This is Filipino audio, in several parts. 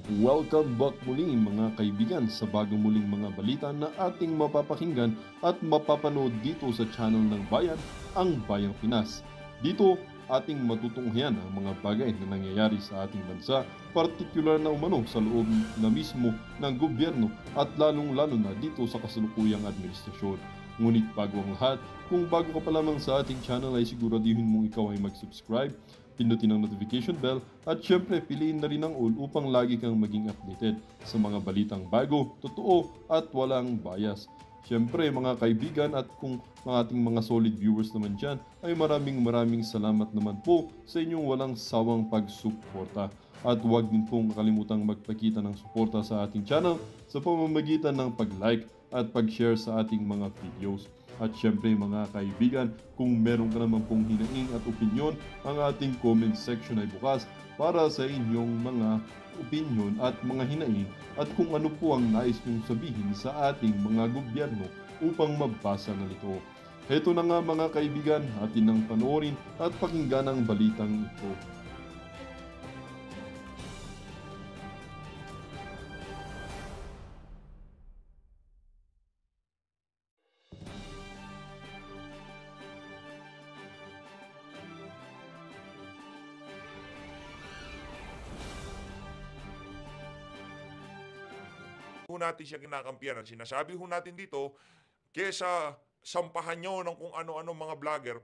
Welcome back muli mga kaibigan sa bagong muling mga balita na ating mapapakinggan at mapapanood dito sa channel ng Bayan, ang Bayang Pinas. Dito, ating matutunghayan ang mga bagay na nangyayari sa ating bansa, partikular na umano sa loob na mismo ng gobyerno at lalong-lalo na dito sa kasalukuyang administrasyon. Ngunit bago ang lahat, kung bago ka pa lamang sa ating channel ay siguraduhin mong ikaw ay mag-subscribe, pindutin ang notification bell at syempre piliin na rin ang all upang lagi kang maging updated sa mga balitang bago, totoo at walang bias. Syempre mga kaibigan at kung mga ating mga solid viewers naman dyan ay maraming salamat naman po sa inyong walang sawang pagsuporta. At huwag din pong kalimutang magpakita ng suporta sa ating channel sa pamamagitan ng pag-like at pag-share sa ating mga videos. At syempre mga kaibigan, kung meron ka naman pong hinaing at opinyon, ang ating comment section ay bukas para sa inyong mga opinyon at mga hinaing at kung ano po ang nais nyong sabihin sa ating mga gobyerno upang mabasa na ito. Heto na nga mga kaibigan, atin nang panoorin at pakinggan ang balitang ito. Natin siya kinakampiyan at sinasabi natin dito, kesa sampahan nyo ng kung ano-ano mga vlogger,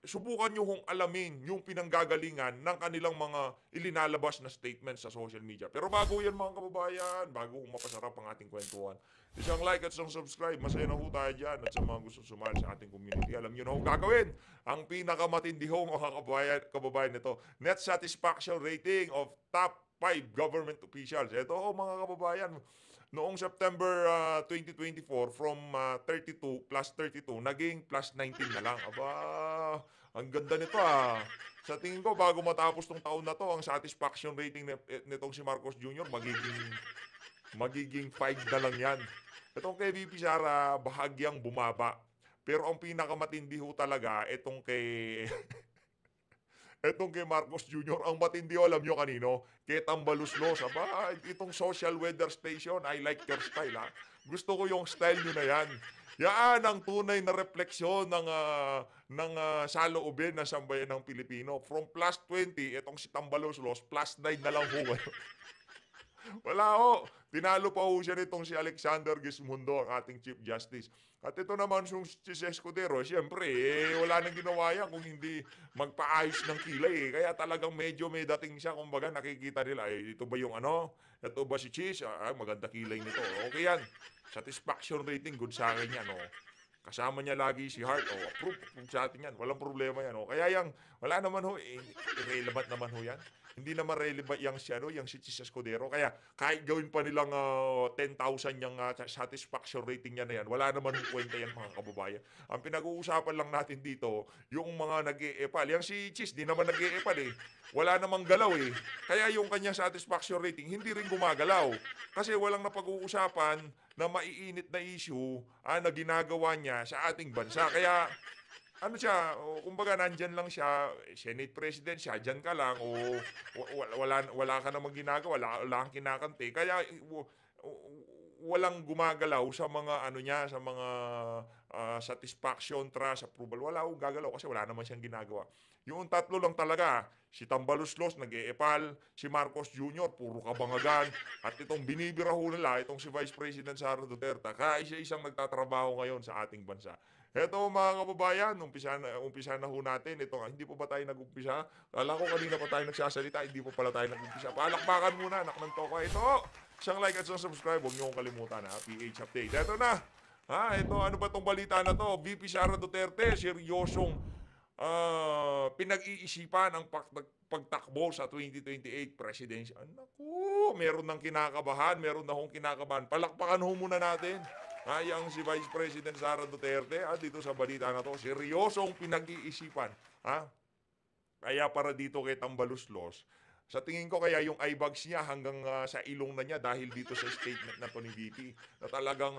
subukan nyo hong alamin yung pinanggagalingan ng kanilang mga ilinalabas na statements sa social media. Pero bago yan mga kababayan, bago mapasarap ang ating kwentuhan, isang like at isang subscribe, masaya na ho tayo dyan. At sa mga gusto sumali sa ating community, alam nyo na ho gagawin. Ang pinakamatindi ho mga kababayan nito, net satisfaction rating of top 5 government officials. Ito ho mga kababayan, noong September 2024, from 32 plus 32, naging plus 19 na lang. Aba, ang ganda nito ah. Sa tingin ko, bago matapos tong taon na to, ang satisfaction rating nitong si Marcos Jr. magiging 5 na lang yan. Itong kay VP Sara, bahagyang bumaba. Pero ang pinakamatindi ho talaga, itong kay etong kay Marcos Jr., ang matindi alam nyo kanino? Kay Tambaluslos. Aba, itong social weather station, I like your style ha. Gusto ko yung style nyo na yan. Yan ang tunay na refleksyon ng saloobin ng sambayan ng Pilipino. From plus 20, itong si Tambaluslos, plus 9 na lang ho. Wala ho. Tinalo pa ho siya nitong si Alexander Gismundo, ang ating Chief Justice. At ito naman si Escudero, siyempre, wala nang ginawa yan kung hindi magpaayos ng kilay. Kaya talagang medyo may dating siya. Kumbaga nakikita nila, ito ba yung ano? Ito ba si Cheese? Maganda kilay nito. Okay yan. Satisfaction rating, good sa akin yan. Kasama niya lagi si Hart. Approve sa atin yan. Walang problema yan. Kaya yung, wala naman ho, irrelevant naman ho yan. Hindi naman relevant yung si Chis Escudero. Kaya kahit gawin pa nilang 10,000 yung satisfaction rating niya na yan, wala naman yung kwenta yan mga kababayan. Ang pinag-uusapan lang natin dito, yung mga nag-e-epal. Yung si Chis, di naman nag-e-epal eh. Wala namang galaw eh. Kaya yung kanyang satisfaction rating, hindi rin gumagalaw. Kasi walang napag-uusapan na maiinit na issue na ginagawa niya sa ating bansa. Kaya ano siya, kumbaga nandyan lang siya, Senate President siya, dyan ka lang, wala ka namang ginagawa, wala kang kinakante. Kaya walang gumagalaw sa mga ano niya, sa mga satisfaction, trust, approval. Wala akong gagalaw kasi wala naman siyang ginagawa. Yung tatlo lang talaga, si Tambaluslos, nag-e-epal, si Marcos Jr., puro kabangagan, at itong binibira ho nila, itong si Vice President Sara Duterte, kaya isa-isang nagtatrabaho ngayon sa ating bansa. Heto mga kababayan, umpisa na ho natin. Ito, hindi po ba tayo nag-umpisa? Kala ko kanina pa tayo nagsasalita, hindi po pala tayo nag-umpisa. Palakpakan muna, anak ng toko. Ito, isang like at isang subscribe. Huwag niyo kong kalimutan ha, PH Update. Ito na. Ito, ano ba tong balita na to? VP Sara Duterte, seryosong pinag-iisipan ang pagtakbo sa 2028 presidential. Naku, meron ng kinakabahan, meron na hong kinakabahan. Palakpakan ho muna natin. Yang si Vice President Sara Duterte, dito sa balita na to, seryosong pinag-iisipan. Kaya para dito kay Tambaluslos, sa tingin ko kaya yung eye bags niya hanggang sa ilong na niya dahil dito sa statement na to ni VP, na talagang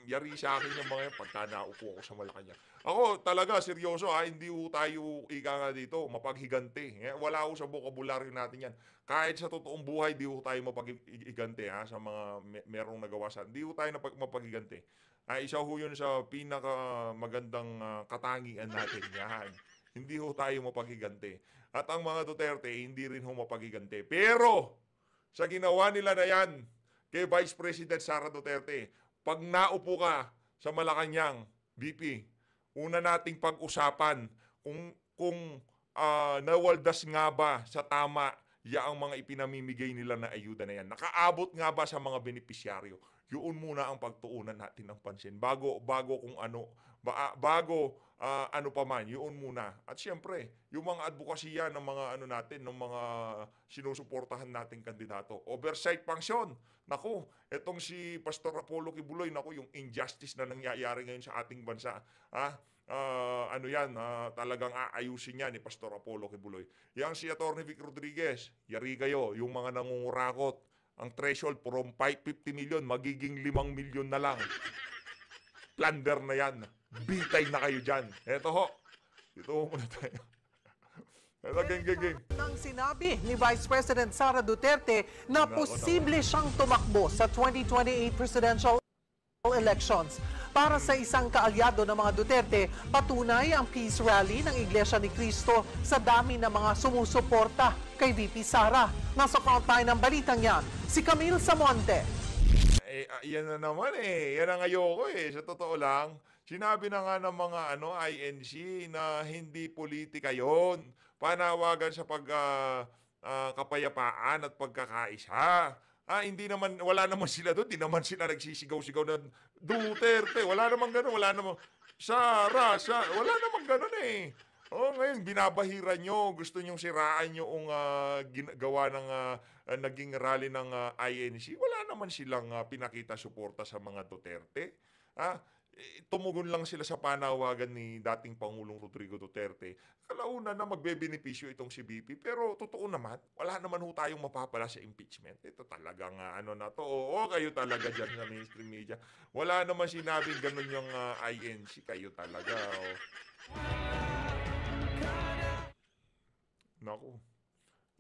yari sa akin yung mga yan pagka naupo ako sa Malacanang. Ako talaga, seryoso hindi ho tayo ika nga dito, mapaghiganti. Wala ho sa bokabularyo natin yan. Kahit sa totoong buhay, di ho tayo mapaghiganti sa mga merong nagawa sa. Di ho tayo mapaghiganti. Isa ho yun sa pinaka magandang katangian natin. Yan. Hindi ho tayo mapaghiganti. At ang mga Duterte, hindi rin ho mapaghiganti. Pero, sa ginawa nila na yan, kay Vice President Sara Duterte, pag naupo ka sa Malacanang, BP, una nating pag-usapan kung nawaldas nga ba sa tama ang mga ipinamimigay nila na ayuda na yan. Nakaabot nga ba sa mga benepisyaryo? Yun muna ang pagtuunan natin ng pansin. Bago kung ano, ano pa man, yun muna. At siyempre, yung mga advokasya ng mga natin, ng mga sinusuportahan nating kandidato. Oversight function. Naku, etong si Pastor Apollo Kibuloy, naku, yung injustice na nangyayari ngayon sa ating bansa. Talagang aayusin niya ni Pastor Apollo Kibuloy. Yang si Atty. Vic Rodriguez, yari kayo, yung mga nangungurakot, ang threshold from 550 million, magiging 5 million na lang. Plunder na yan. Bitay na kayo dyan. Eto ho. Ito ho muna tayo. Eto, geng. Nang sinabi ni Vice President Sara Duterte na posible siyang tumakbo sa 2028 presidential elections. Para sa isang kaalyado ng mga Duterte, patunay ang peace rally ng Iglesia ni Cristo sa dami ng mga sumusuporta kay VP Sara. Nasa frontline ng balitang yan, si Camille Samonte. Yan na naman Yan ang ayoko Sa totoo lang, sinabi na nga ng mga INC na hindi politika yon. Panawagan sa kapayapaan at pagkakaisa. Wala naman sila doon. Di naman sila nagsisigaw-sigaw ng Duterte. Wala naman ganun. Wala naman Sara. Wala naman ganun ngayon, binabahiran nyo. Gusto nyong siraan yung gawa ng naging rally ng INC. Wala naman silang pinakita suporta sa mga Duterte. Tumugon lang sila sa panawagan ni dating Pangulong Rodrigo Duterte. Kalauna na magbebenepisyo itong si BP. Pero totoo naman, wala naman ho tayong mapapala sa impeachment. Ito talagang to. Oo, kayo talaga dyan sa mainstream media. Wala naman sinabing ganun yung INC. Kayo talaga. Naku.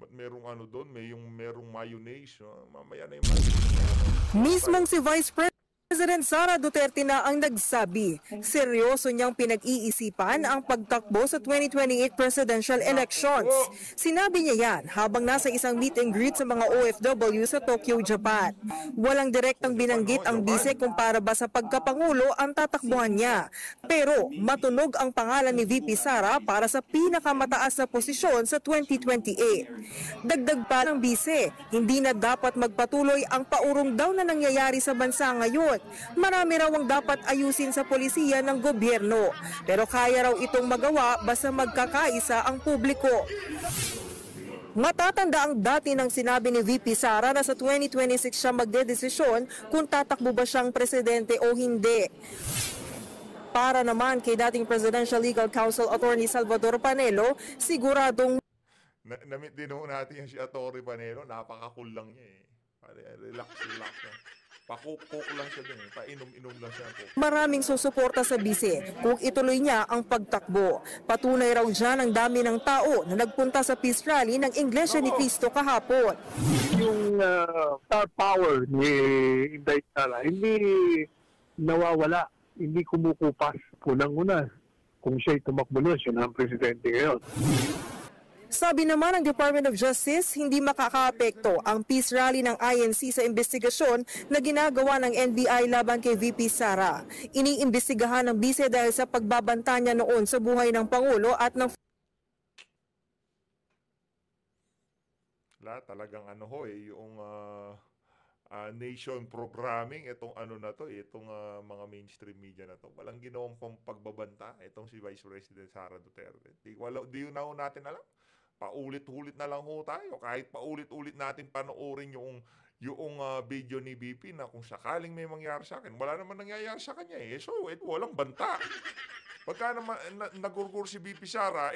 Ba't merong doon? Merong mayonnaise. Mamaya na yung mayonnaise. Mismong si Vice President Sara Duterte na ang nagsabi, seryoso niyang pinag-iisipan ang pagtakbo sa 2028 presidential elections. Sinabi niya yan habang nasa isang meet and greet sa mga OFW sa Tokyo, Japan. Walang direktang binanggit ang bise kung para ba sa pagkapangulo ang tatakbuhan niya. Pero matunog ang pangalan ni VP Sara para sa pinakamataas na posisyon sa 2028. Dagdag pa ng bise, hindi na dapat magpatuloy ang paurong daw na nangyayari sa bansa ngayon. Marami raw ang dapat ayusin sa polisiya ng gobyerno. Pero kaya raw itong magawa basta magkakaisa ang publiko. Matatanda ang dati ng sinabi ni VP Sara na sa 2026 siya magdedesisyon kung tatakbo ba siyang presidente o hindi. Para naman kay dating Presidential Legal Counsel Attorney Salvador Panelo, siguradong Namit din natin yung si Atty. Panelo, napaka-cool lang niya Relax lang. Pakukok lang siya din Painom-inom lang siya po. Maraming susuporta sa bise kung ituloy niya ang pagtakbo. Patunay raw dyan ang dami ng tao na nagpunta sa peace rally ng Iglesia ni Cristo kahapon. Yung star power ni Inday Sara hindi nawawala, hindi kumukupas. Unang-una, kung siya'y tumakbo nun, siya na ang presidente ngayon. Sabi naman ng Department of Justice, hindi makakaapekto ang peace rally ng INC sa investigasyon na ginagawa ng NBI laban kay VP Sara. Iniimbestigahan ng bise dahil sa pagbabanta niya noon sa buhay ng Pangulo at ng talagang yung nation programming itong itong mga mainstream media na to. Walang ginawang pagbabanta itong si Vice President Sara Duterte. Di na natin alam. Paulit-ulit na lang tayo. Kahit paulit-ulit natin panoorin yung video ni BP na kung sakaling may mangyari sa akin, wala naman nangyayari sa kanya So, walang banta. Pagka naman nagurgur si BP Sara,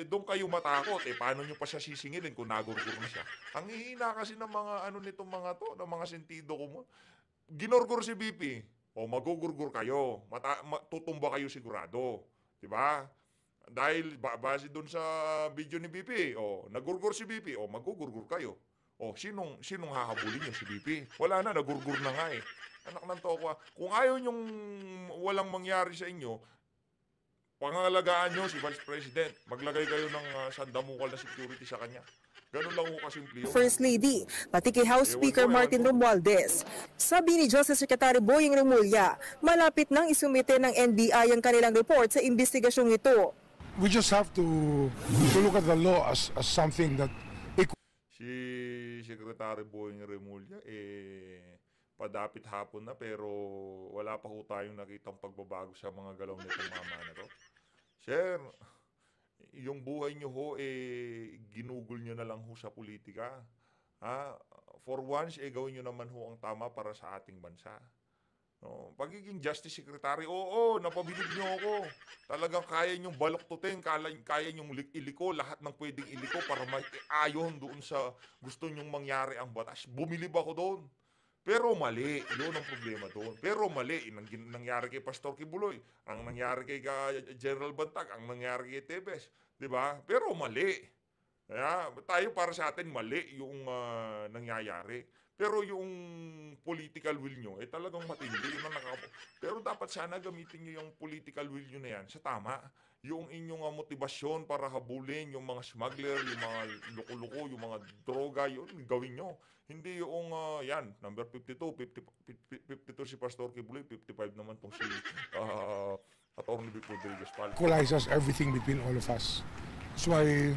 doon kayo matakot. Paano nyo pa siya sisingilin kung nagurgur na siya? Ang hihina kasi ng mga nitong mga to, ng mga sentido ko mo. Ginurgur si BP. o magugurgur kayo, tutumba kayo sigurado, 'di ba? Dahil base doon sa video ni BP, o nagurgur si BP, o magugurgur kayo. O sinong hahabulin niyo, si BP? Wala na, nagurgur na nga eh. Anak ng toko. Kung ayaw niyong walang mangyari sa inyo, pangangalagaan niyo si Vice President. Maglagay kayo ng sandamukal na security sa kanya. Ganun lang ho kasimple yun. First Lady, pati kay House Speaker Martin Romualdez. Sabi ni Justice Secretary Boying Remulla, malapit nang isumite ng NBI ang kanilang report sa investigasyong ito. We just have to look at the law as something that Si Secretary Boying Remulla, padapit hapon na pero wala pa ho tayong nakitang pagbabago sa mga galaw nitong mama na to. Sir, yung buhay nyo ho, ginugol nyo na lang ho sa politika. Ha? For once, gawin nyo naman ho ang tama para sa ating bansa. No, pagiging Justice Secretary, oo, napabilib nyo ako. Talagang kaya nyong baloktutin, kaya nyong iliko lahat ng pwedeng iliko para maiayon doon sa gusto nyong mangyari ang batas. Bumilib ako doon. Pero mali, yun ang problema doon. Pero mali, nangyari kay Pastor Kibuloy, ang nangyari kay General Bantag, ang nangyari kay Tebes, di ba? Pero mali. Kaya tayo para sa atin mali yung nangyayari. Pero yung political will nyo, talagang matindi. Pero dapat sana gamitin nyo yung political will nyo na yan sa tama. Yung inyong motibasyon para habulin yung mga smuggler, yung mga loko-loko, yung mga droga, yun, gawin nyo. Hindi yung, yan, number 52, 52 si Pastor Kibuloy, 55 naman tong si Atty. Vic Rodriguez Pal. equalizes everything between all of us. That's why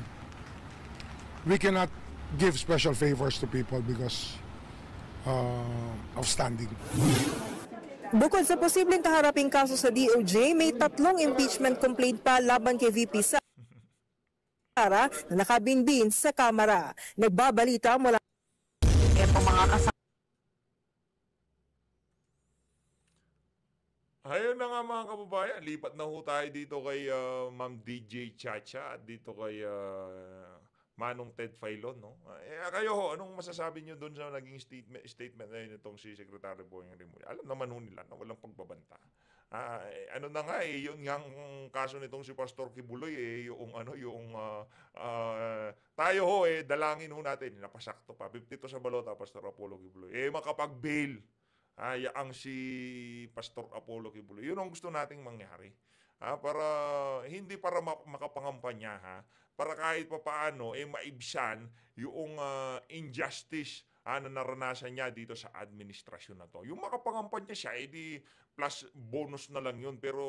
we cannot give special favors to people because of standing. Bukod sa posibleng kaharaping kaso sa DOJ, may 3 impeachment complaint pa laban kay VP Sara na nakabinbin sa Kamara. Nagbabalita mula Ayun na nga mga kababayan, lipat na ho tayo dito kay Ma'am DJ Chacha at dito kay Manong Ted Filon, no? Kayo ho, anong masasabi nyo doon sa naging statement na yun itong si Secretary Boying Remulla? Alam naman ho nila na walang pagbabanta. Ano na nga yun nga ang kaso nitong si Pastor Kibuloy tayo ho dalangin ho natin, napasakto pa 52 sa balota Pastor Apollo Kibuloy. Makapag-bail ang si Pastor Apollo Kibuloy. Yun ang gusto nating mangyari. Para hindi para makapangampanya, para kahit papaano maibsan yung injustice na naranasan niya dito sa administrasyon na to. Yung makapangampanya siya, di plus bonus na lang yun, pero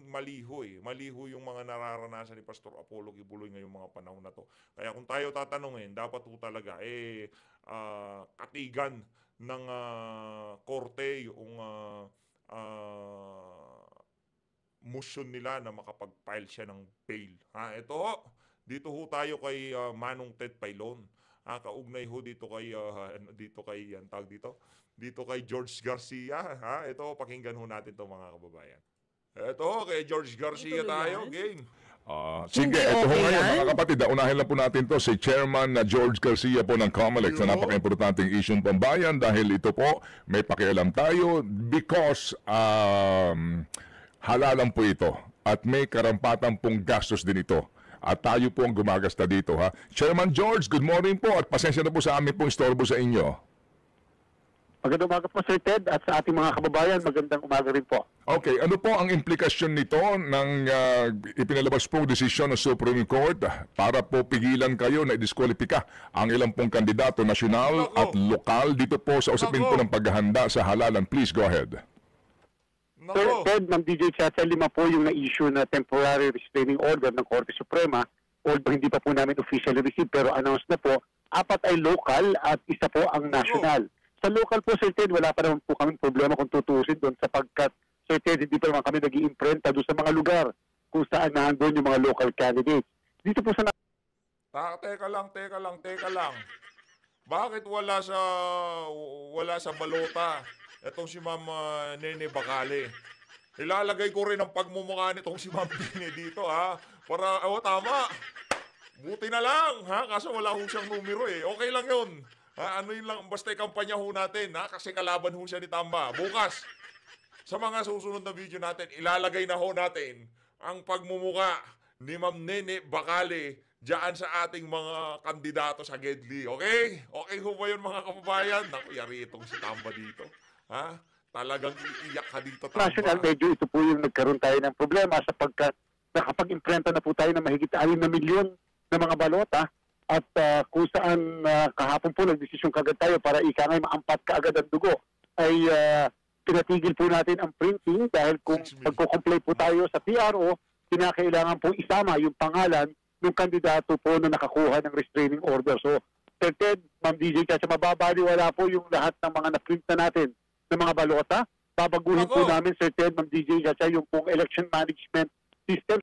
maliho Maliho yung mga nararanasan ni Pastor Apollo Kibuloy ngayong mga panahon na to. Kaya kung tayo tatanungin, dapat po talaga katigan ng korte yung motion nila na makapag-file siya ng bail. Dito ho tayo kay Manong Ted Filon. Kaugnay ho dito kay dito kay George Garcia. Ito, pakinggan ho natin 'to mga kababayan. Ito, kay George Garcia tayo, gang. Sige, ito ho ngayon mga kapatid, unahin lang po natin to si Chairman na George Garcia po ng COMELEC sa napaka-importanting isyong pambayan dahil ito po may pakialam tayo because halalan po ito at may karampatan pong gastos din ito. At tayo po ang gumagasta dito, ha. Chairman George, good morning po at pasensya na po sa amin pong istorbo sa inyo. Magandang umaga po, Sir Ted, at sa ating mga kababayan, magandang umaga rin po. Okay, ano po ang implikasyon nito ng ipinalabas pong desisyon ng Supreme Court para po pigilan kayo na idiskwalipika ang ilang pong kandidato nasyonal at lokal dito po sa usapin po ng paghahanda sa halalan? Please go ahead. Sir Ted, Ma'am DJ Chacha, 5 po yung na-issue na temporary restraining order ng Korte Suprema. Although hindi pa po namin officially received, pero announced na po, 4 ay local at 1 po ang national. Sa local po, Sir Ted, wala pa naman po kami problema kung tutusin doon sapagkat, Sir Ted, hindi pa naman kami nag-i-imprenta doon sa mga lugar kung saan nandun yung mga local candidates. Dito po sa... Teka lang. Bakit wala sa balota itong si Ma'am Nene Bacale? Ilalagay ko rin ang pagmumukha nitong si Ma'am Nene dito, para, tama. Buti na lang, kaso wala ho siyang numero Okay lang yun. Ano yun lang, basta kampanya ho natin, kasi kalaban ho siya ni Tamba. Bukas, Sa mga susunod na video natin, ilalagay na ho natin ang pagmumuka ni Ma'am Nene Bacale diyan sa ating mga kandidato sa Gedli. Okay? Okay ho ba yun mga kababayan? Naku, yari itong si Tamba dito. Ha? Talagang iiyak ka dito, Tamba. National, medyo ito po yung nagkaroon tayo ng problema sapagkat nakapag-imprenta na po tayo ng mahigit 6 na milyon na mga balota at kung saan kahapon po nagdesisyon kagad tayo para ika ngay maampat kaagad ang dugo ay pinatigil po natin ang printing dahil kung 6 million. magko-comply po tayo sa PRO, kinakailangan pong isama yung pangalan ng kandidato po na nakakuha ng restraining order. So, Sir Ted, Ma'am DJ, kasi mababaliwala po yung lahat ng mga na-print na natin ng mga balota. Babaguhin po Ako. namin, Sir Ted, Ma'am DJ, kasi yung pong election management system.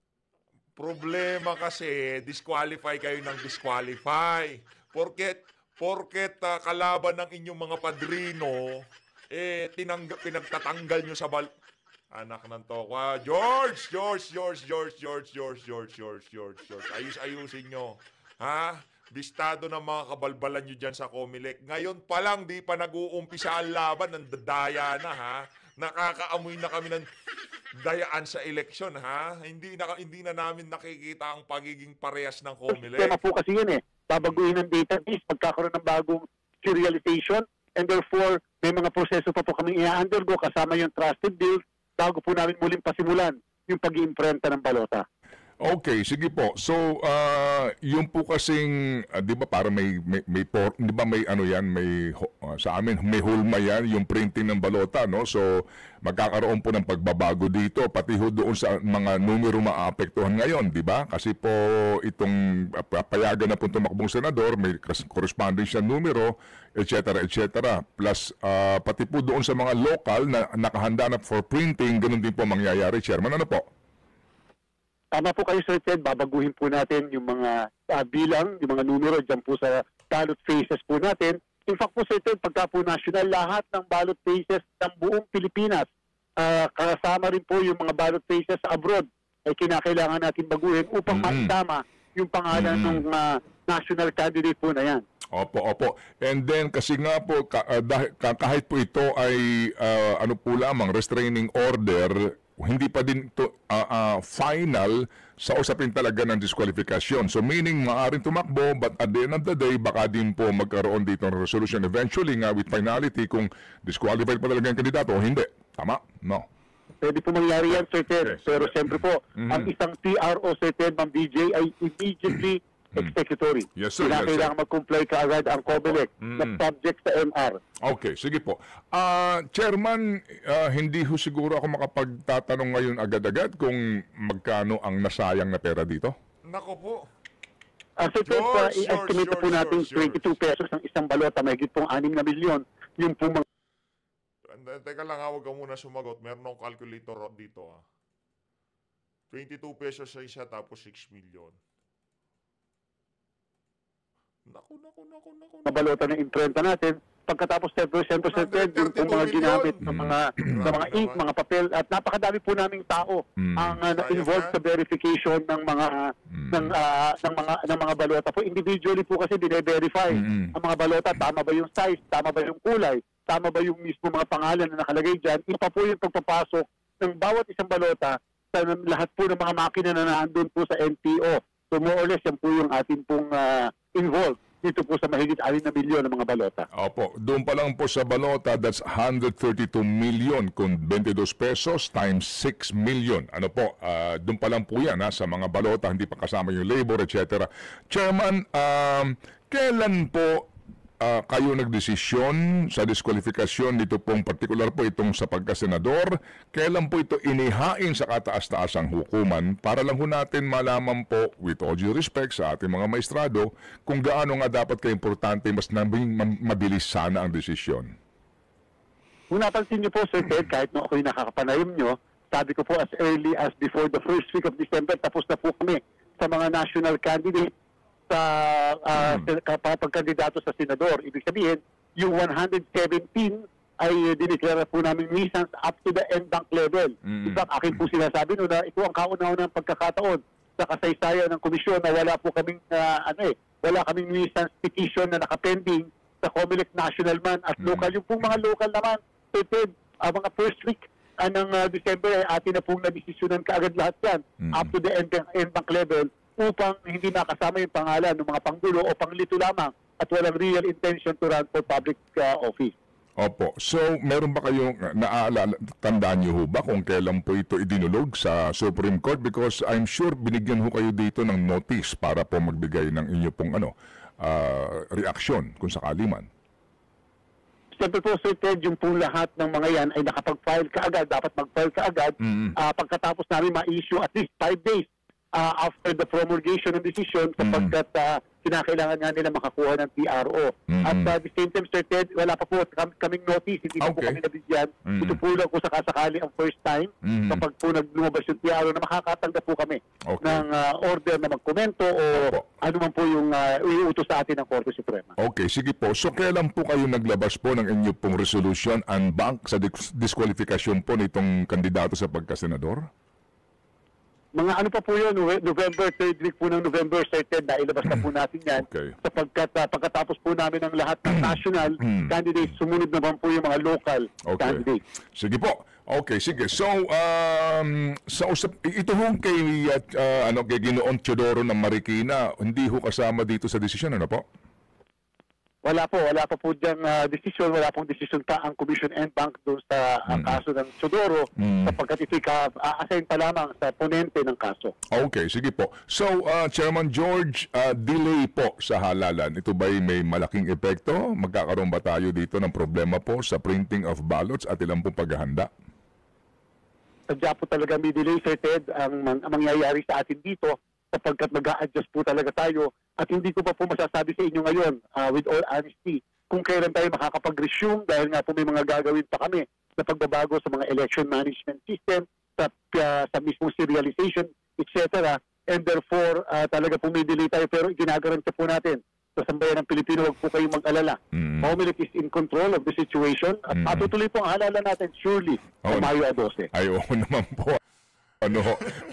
Problema kasi, disqualify kayo ng disqualify. Porket kalaban ng inyong mga padrino, pinagtatanggal nyo sa Anak ng tokwa. George! Ayusin nyo. Ha? Bistado ng mga kabalbalan nyo dyan sa Comelec. Ngayon pa lang, di pa nag-uumpisa ang laban. Nandadaya na, ha? Nakakaamoy na kami ng dayaan sa eleksyon, ha? Hindi na namin nakikita ang pagiging parehas ng Comelec. Tema po kasi yun babaguhin ang database, magkakaroon ng bagong serialization, and therefore, may mga proseso pa po kami i-undergo kasama yung trusted build bago po namin muling pasimulan yung pag-iimprenta ng balota. Okay, sige po. So, yung po kasing, 'di ba, para di ba may ano yan, sa amin may hulma yan, yung printing ng balota, no? So, magkakaroon po ng pagbabago dito, pati ho doon sa mga numero maaapektuhan ngayon, di ba? Kasi po itong payagan na po tumakbong senador, may corresponding siya numero, etc. Plus, pati po doon sa mga local na nakahanda na for printing, ganun din po mangyayari, Chairman. Ano po? Tama po kayo, Sir Ted. Babaguhin po natin yung mga bilang, yung mga numero dyan po sa ballot phases po natin. In fact po, Sir Ted, pagka po national, lahat ng ballot phases ng buong Pilipinas, kasama rin po yung mga ballot phases sa abroad, ay kinakailangan natin baguhin upang maitama yung pangalan ng national candidate po na yan. Opo. And then kasi nga po kahit po ito ay ano po lamang restraining order, hindi pa din to final sa usapin talaga ng disqualification. So meaning maaaring tumakbo, but at the end of the day baka din po magkaroon dito ng resolution eventually nga with finality kung disqualified pa talaga yung kandidato o hindi. Tama? No. Pwede po mangyari yan, Sir Ted. Yes. Pero siyempre po, ang isang PRO, Sir Ted, Ma'am DJ, ay immediately executory. Yes, sir. Yes, sir. Kailangan mag-comply kaagad ang COMELEC na subject sa MR. Okay, sige po. Chairman, hindi ho siguro ako makapagtatanong ngayon agad-agad kung magkano ang nasayang na pera dito? Nako po. Sir Ted, i-estimate na po natin George. 22 pesos ang isang balota, mahigit pong 6 na milyon. Yung pong mga Teka lang, huwag ka muna sumagot. Meron akong calculator dito. 22 pesos sa isa tapos 6 million. Naku. balota ng imprenta natin. Pagkatapos 10%, Sir Ted, yung pong mga ginamit ng mga ink, mga papel, at napakadami po naming tao ang na-involved sa verification ng mga balota po. Individually po kasi bine-verify ang mga balota, tama ba yung size, tama ba yung kulay, tama ba yung mismo mga pangalan na nakalagay dyan. Ipa po yung pagpapasok ng bawat isang balota sa lahat po ng mga makina na naandun po sa NTO. So more or less, yan po yung ating pong involved dito po sa mahigit 6 na milyon ng mga balota. Opo, doon pa lang po sa balota, that's 132 million kung 22 pesos times 6 million. Ano po, doon pa lang po yan sa mga balota, hindi pa kasama yung labor, etc. Chairman, kailan po kayo nagdesisyon sa diskwalifikasyon dito pong particular po itong sa pagkasenador? Kailan po ito inihain sa kataas-taasang hukuman para lang ho natin malaman po, with all due respect sa ating mga maestrado, kung gaano nga dapat ka-importante mas mabilis sana ang desisyon? Kung napansin niyo po, Sir Ted, kahit na ako'y nakakapanayam niyo, sabi ko po as early as before the first week of December, tapos na po kami sa mga national candidates sa pagkandidato sa senador. Ibig sabihin, yung 117 ay dineklara po namin nuisance up to the end-bank level. In fact, akin po sinasabi na ito ang kauna-unang pagkakataon sa kasaysayan ng komisyon na wala po kaming wala kaming nuisance petition na nakapending sa COMELEC national man at local. Yung pong mga local naman, mga first week ng December, atin na pong nadesisyonan kaagad lahat yan up to the NBank level upang hindi makasama yung pangalan ng mga panggulo o panglito lamang at walang real intention to run for public office. Opo. So, meron ba kayong naaalala, tandaan niyo ho ba kung kailan po ito idinulog sa Supreme Court? Because I'm sure binigyan ho kayo dito ng notice para po magbigay ng inyo pong reaksyon kung sakali man. Siyempre po, Sir Ted, yung pong lahat ng mga yan ay nakapag-file kaagad. Dapat mag-file kaagad. Pagkatapos namin ma-issue at least 5 days after the promulgation ng decision sapagkat kinakailangan nga nila makakuha ng PRO. At the same time, Sir Ted, wala pa po kaming notice. Hindi po kami nabigyan. Ito po lang kung sakasakali ang first time kapag po lumabas yung PRO na makakatanggap po kami ng order na magkomento o ano man po yung iuutos sa atin ng Korte Suprema. Okay, sige po. So, kailan po kayo naglabas po ng inyo pong resolution and bank sa disqualification po nitong kandidato sa pagkasenador? Mga ano pa po yun, November, 3rd week po ng November, Sir Ted, na ilabas na po natin yan. Okay. Sapagkat pagkatapos po namin ng lahat ng national candidates, sumunod naman po yung mga local candidates. Sige po. Okay, sige. So, ito ho kay Ginoong Teodoro ng Marikina, hindi ho kasama dito sa desisyon, ano po? Wala pa po diyang desisyon, wala pong desisyon pa ang Commission and Bank doon sa kaso ng Teodoro sapagkat ito'y assign pa lamang sa ponente ng kaso. Okay, sige po. So, Chairman George, delay po sa halalan. Ito ba'y may malaking epekto? Magkakaroon ba tayo dito ng problema po sa printing of ballots at ilang pong paghahanda? Sadya po talaga may delay, Sir Ted, ang mangyayari sa atin dito sapagkat mag-a-adjust po talaga tayo at hindi ko pa po masasabi sa inyo ngayon with all honesty kung kailan tayo makakapag-resume dahil nga po may mga gagawin pa kami na pagbabago sa mga election management system, sa mismong serialization, etc. And therefore, talaga po may delay tayo pero ginagaranti po natin sa sambayan ng Pilipino, huwag po kayong mag-alala. Comelec is in control of the situation at patutuloy po ang halala natin surely sa Mayo 12. Ay, oo naman po.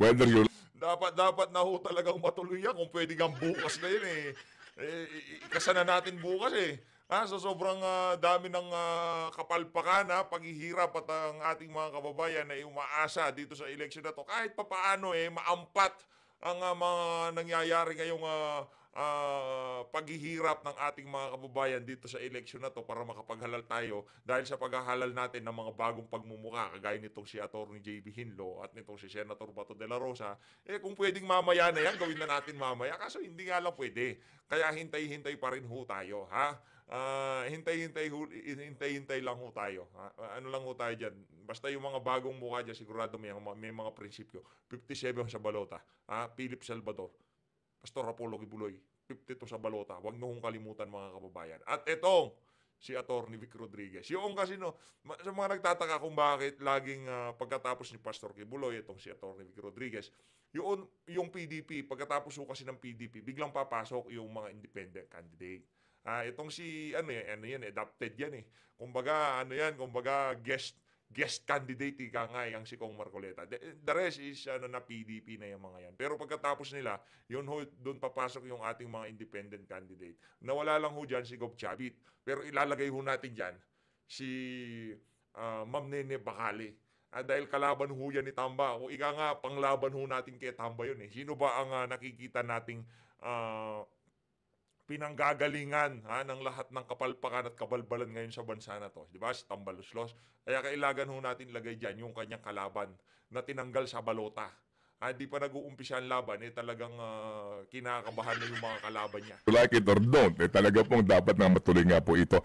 Whether you Dapat na ho talagang matuloy yan kung pwede kang bukas na yun ikasa na natin bukas so sobrang dami ng kapalpakan paghihirap at ang ating mga kababayan na umaasa dito sa eleksyon na to. Kahit papaano maampat ang mga nangyayari ngayong paghihirap ng ating mga kababayan dito sa eleksyon na to para makapaghalal tayo dahil sa paghahalal natin ng mga bagong pagmumuka kagaya nitong si Atty. J.B. Hinlo at nitong si Senator Bato de la Rosa. Kung pwedeng mamaya na yan, gawin na natin mamaya. Kaso hindi nga lang pwede. Kaya hintay-hintay pa rin ho tayo. Hintay-hintay lang ho tayo. Ano lang ho tayo dyan. Basta yung mga bagong mukha dyan, sigurado may mga prinsipyo. 57 sa balota. Philip Salvador. Pastor Apollo Kibuloy, 52 sa balota. Huwag niyo kong kalimutan mga kababayan. At itong si Atty. Vic Rodriguez. Yung kasi sa mga nagtataka kung bakit laging pagkatapos ni Pastor Kibuloy, itong si Atty. Vic Rodriguez, yung PDP, pagkatapos ho kasi ng PDP, biglang papasok yung mga independent candidate. Itong si, adopted yan Kumbaga, guest candidate ang si Kong Marcoleta. The rest is na PDP na yung mga yan. Pero pagkatapos nila, doon papasok yung ating mga independent candidate. Nawala lang ho dyan si Gob Chavit. Pero ilalagay ho natin dyan si Ma'am Nene Bacali. Dahil kalaban ho yan ni Tamba. O ika nga, panglaban ho natin kay Tamba yun Sino ba ang nakikita nating pinanggagalingan ng lahat ng kapalpakan at kabalbalan ngayon sa bansa na to. Di ba? Si Tambaluslos. Kaya kailangan ho natin lagay dyan yung kanyang kalaban na tinanggal sa balota. Di pa nag-uumpisa ang laban, talagang kinakabahan na yung mga kalaban niya. Like it or don't, talaga pong dapat na matuloy nga po ito.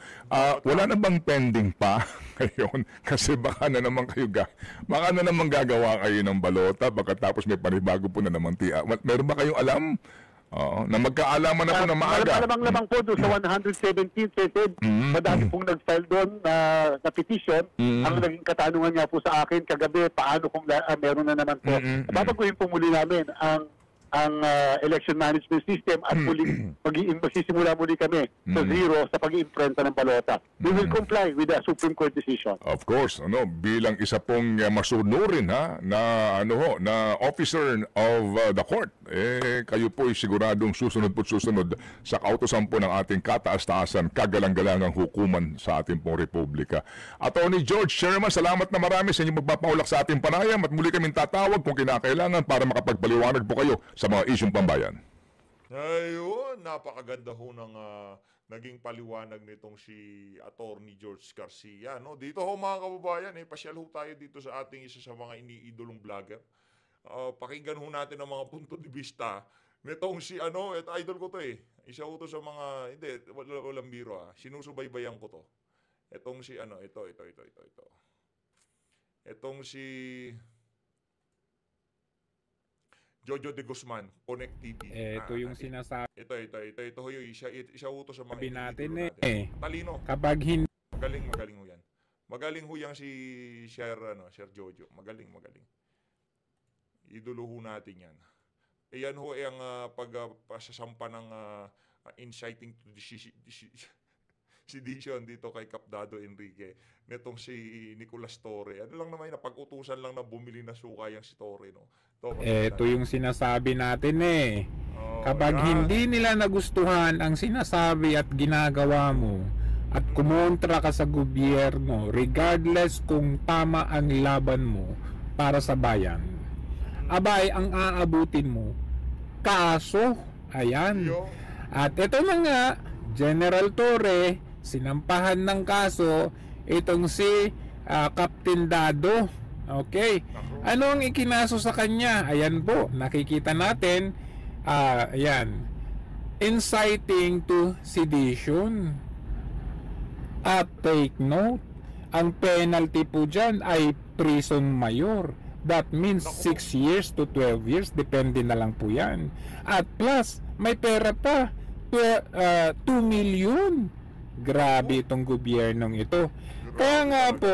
Wala na bang pending pa ngayon? Kasi baka na naman gagawa kayo ng balota, baka tapos may panibago po na naman Meron ba kayong alam? Na magkaalaman na po na maaga. Lamang po doon sa 117th, madami pong nag-file doon na petition. Ang naging katanungan nga po sa akin kagabi, paano kung meron na naman po. Babaguhin po muli namin ang election management system at magsisimula muli kami sa zero sa pag-iimprenta ng balota. We will comply with the Supreme Court decision. Of course, bilang isa pong masunurin na officer of the court kayo po ay siguradong susunod po susunod sa kautosan po ng ating kataas-taasan, kagalang-galangang hukuman sa ating pong republika. Attorney George Sherman, salamat na marami sa inyong magpapaulak sa ating panayam at muli kaming tatawag kung kinakailangan para makapagpaliwanag po kayo sa mga isyong pambayan. Ayun, napakaganda ho ng naging paliwanag nitong si Attorney George Garcia. No? Dito ho mga kababayan, pasyal ho tayo dito sa ating isa sa mga iniidolong vlogger. Pakinggan ho natin ang mga punto de vista nitong si idol ko to Isa ho to sa mga, hindi, walang biro sinusubaybayan ko to. Itong si ito. Itong si Jojo de Guzman, Connect TV. Ito yung sinasabi Ito ho yung isa ho to sa mga natin natin. Talino. Kapag hindi Magaling ho yan. Magaling ho yan si Sir Jojo. Magaling. Idolo ho natin yan. Yan ho ang pagsasampa ng inciting to sedition dito kay Capdado Enrique. Netong si Nicolas Torre. Ano lang naman, napag-utusan lang na bumili na suka yung si Torre. No? ito yung sinasabi natin Kapag yan. hindi nila nagustuhan ang sinasabi at ginagawa mo at kumontra ka sa gobyerno, regardless kung tama ang laban mo para sa bayan, abay, ang aabutin mo, kaso. Ayan. At ito na nga, General Torre, sinampahan ng kaso itong si Captain Dado. Okay. Ano ang ikinaso sa kanya? Ayan po, nakikita natin. Ayan. Inciting to sedition. At take note, ang penalty po dyan ay prison mayor. That means 6 years to 12 years, depende na lang po yan. At plus, may pera pa, 2 million. Grabe itong gobyernong ito. Kaya nga po,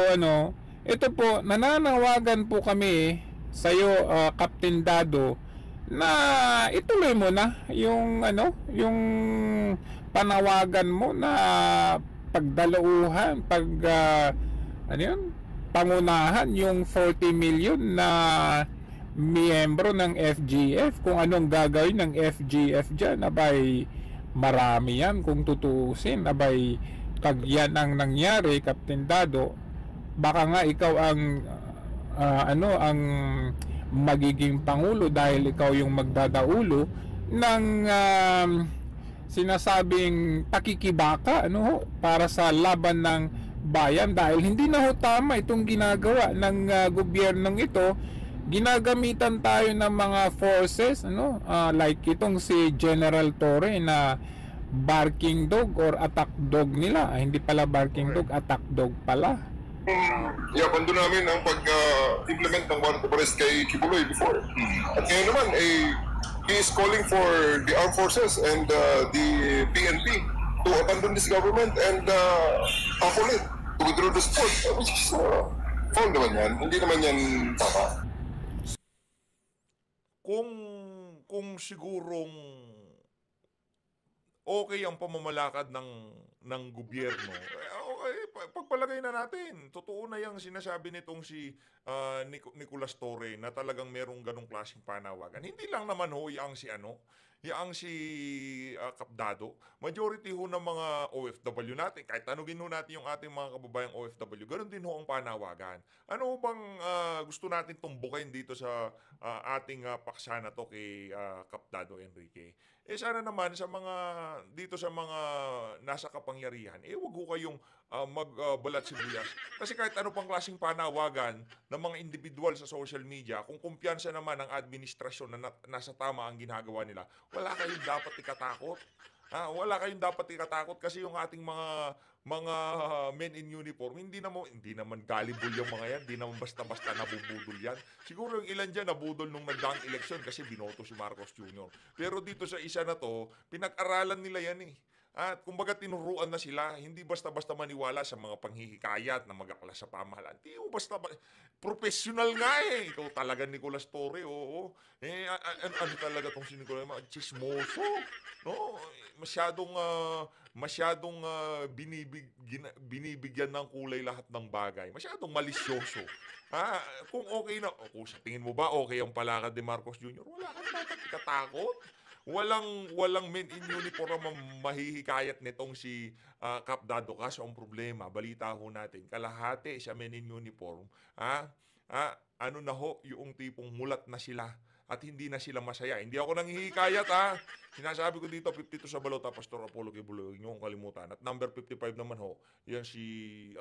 ito po, nananawagan po kami sa iyo, Captain Dado, na ituloy mo na yung panawagan mo na pagdalauhan, pangunahan yung 40 million na miyembro ng FGF. Kung anong gagawin ng FGF dyan, abay, marami yan kung tutuusin. Abay, pag yan ang nangyari, Captain Dado, baka nga ikaw ang magiging pangulo dahil ikaw yung magdadaulo ng sinasabing pakikibaka para sa laban ng bayan, dahil hindi na ho tama itong ginagawa ng gobyernong ito. Ginagamitan tayo ng mga forces like itong si General Torre na barking dog or attack dog nila. Hindi pala barking dog, attack dog pala. Yapan doon namin ang pag-implement ng warrant of arrest kay Kibuloy before. At ngayon naman, he is calling for the armed forces and the PNP to abandon this government and uphold it, to withdraw the support, which is foul naman yan. Hindi naman yan tama. Kung sigurong okay ang pamamalakad ng gobyerno, okay, pagpalagay na natin. Totoo na yung sinasabi nitong si Nicolas Torre na talagang merong ganong klaseng panawagan. Hindi lang naman ho yang si Capdado. Majority ho ng mga OFW natin, kahit tanugin ho natin yung ating mga kababayang OFW, ganoon din ho ang panawagan. Ano bang gusto natin tumbukin dito sa ating paksa na to kay Capdado Enrique? Sana naman dito sa mga nasa kapangyarihan, wag ho kayong magbalat sibuyas. Kasi kahit ano pang klaseng panawagan ng mga individual sa social media, kung kumpiyansa naman ang administrasyon na nasa tama ang ginagawa nila, wala kayong dapat ikatakot. Wala kayong dapat ikatakot kasi yung ating mga men in uniform, hindi naman gullible yung mga yan, hindi naman basta-basta nabubudol yan. Siguro yung ilan dyan nabudol nung nagdaang eleksyon kasi binoto si Marcos Jr. Pero dito sa isa na to, pinag-aralan nila yan At kumbaga tinuruan na sila, hindi basta-basta maniwala sa mga panghihikayat na mag-akla sa pamahalaan. Hindi mo basta professional nga Ikaw talaga, Nicolas Torre, oo. Ano talaga tong si Nicolas? Chismoso, no? Masyadong masyadong binibigyan ng kulay lahat ng bagay. Masyadong malisyoso. Kung okay na, kung sa tingin mo ba okay ang palakad ni Marcos Jr., wala ka dapat ikatakot. Walang men in uniform ang mahihikayat nitong si Cap Dado. Kaso ang problema, balita ho natin, kalahati sa men in uniform, ano na ho, yung tipong mulat na sila at hindi na sila masaya. Hindi ako nanghihikayat, Sinasabi ko dito, 52 sa balota, Pastor Apollo Kibuloy, huwag niyo kong kalimutan. At number 55 naman ho, yan si